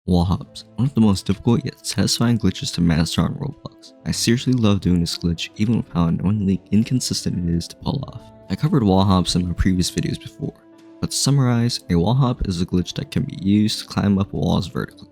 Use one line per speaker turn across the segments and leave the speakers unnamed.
Wallhops, one of the most difficult yet satisfying glitches to master on Roblox. I seriously love doing this glitch even with how annoyingly inconsistent it is to pull off. I covered wallhops in my previous videos before, but to summarize, a wallhop is a glitch that can be used to climb up walls vertically.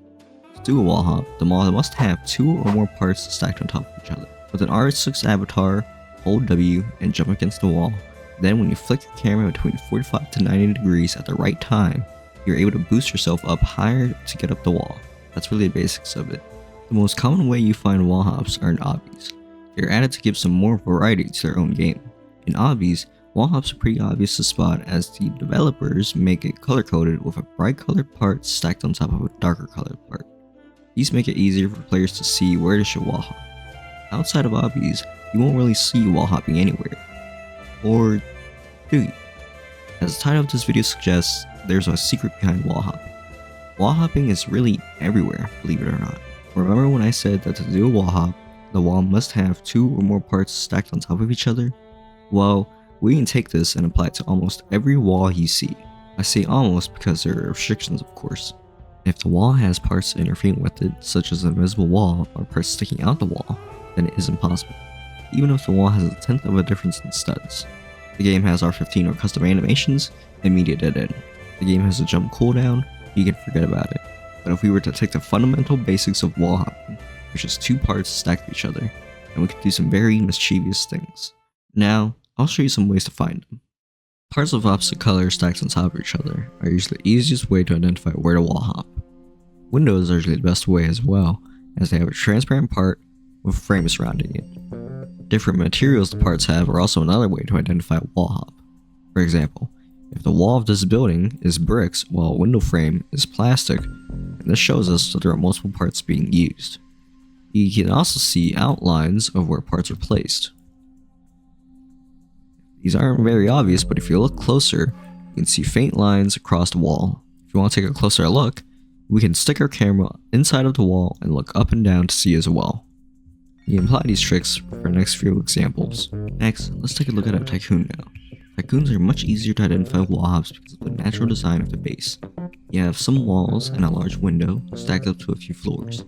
To do a wallhop, the model must have 2 or more parts stacked on top of each other. With an R6 avatar, hold W and jump against the wall. Then when you flick your camera between 45 to 90 degrees at the right time, you're able to boost yourself up higher to get up the wall. That's really the basics of it. The most common way you find wallhops are in obbies. They're added to give some more variety to their own game. In obbies, wallhops are pretty obvious to spot as the developers make it color-coded with a bright colored part stacked on top of a darker colored part. These make it easier for players to see where to show wallhop. Outside of obbies, you won't really see wallhopping anywhere. Or do you? As the title of this video suggests, there's a secret behind wallhopping. Wallhopping is really everywhere, believe it or not. Remember when I said that to do a wallhop, the wall must have 2 or more parts stacked on top of each other? Well, we can take this and apply it to almost every wall you see. I say almost because there are restrictions, of course. If the wall has parts interfering with it, such as an invisible wall or parts sticking out the wall, then it is impossible, even if the wall has a tenth of a difference in studs. The game has R15 or custom animations, immediate dead end. The game has a jump cooldown, you can forget about it. But if we were to take the fundamental basics of wallhopping, there's just 2 parts stacked to each other, and we could do some very mischievous things. Now, I'll show you some ways to find them. Parts of opposite colors stacked on top of each other are usually the easiest way to identify where to wallhop. Windows are usually the best way as well, as they have a transparent part with frames surrounding it. Different materials the parts have are also another way to identify a wallhop. For example, if the wall of this building is bricks while a window frame is plastic, and this shows us that there are multiple parts being used. You can also see outlines of where parts are placed. These aren't very obvious, but if you look closer, you can see faint lines across the wall. If you want to take a closer look, we can stick our camera inside of the wall and look up and down to see as well. You can apply these tricks for our next few examples. Next, let's take a look at a tycoon now. Tycoons are much easier to identify wallhops because of the natural design of the base. You have some walls and a large window stacked up to a few floors.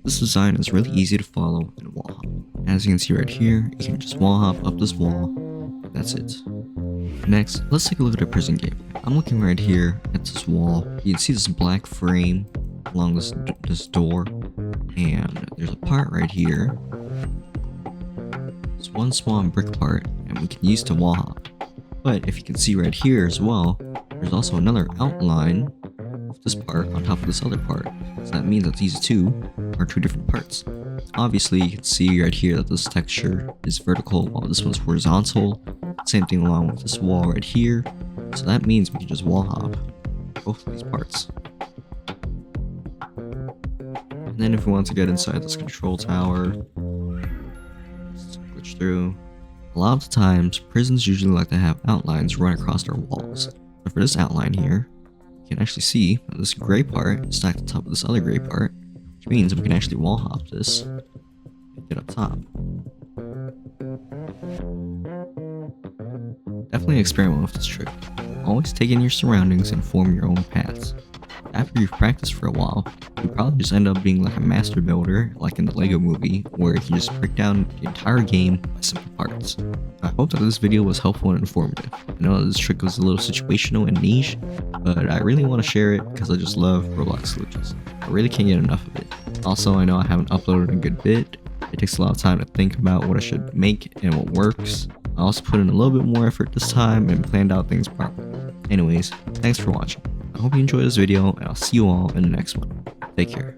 This design is really easy to follow in wallhop. As you can see right here, you can just wallhop up this wall. That's it. Next, let's take a look at a prison game. I'm looking right here at this wall. You can see this black frame along this door, and there's a part right here. It's one small brick part, and we can use to wallhop. But if you can see right here as well, there's also another outline of this part on top of this other part. So that means that these two are 2 different parts. Obviously, you can see right here that this texture is vertical while this one's horizontal. Same thing along with this wall right here. So that means we can just wallhop both of these parts. And then if we want to get inside this control tower, just glitch through. A lot of the times, prisons usually like to have outlines run across their walls. But for this outline here, you can actually see that this gray part is stacked on top of this other gray part, which means we can actually wallhop this and get up top. Definitely experiment with this trick. Always take in your surroundings and form your own paths. After you've practiced for a while, you'll probably just end up being like a master builder, like in the Lego movie, where you just break down the entire game by simple parts. I hope that this video was helpful and informative. I know that this trick was a little situational and niche, but I really want to share it because I just love Roblox glitches. I really can't get enough of it. Also, I know I haven't uploaded a good bit. It takes a lot of time to think about what I should make and what works. I also put in a little bit more effort this time and planned out things properly. Anyways, thanks for watching. I hope you enjoyed this video, and I'll see you all in the next one. Take care.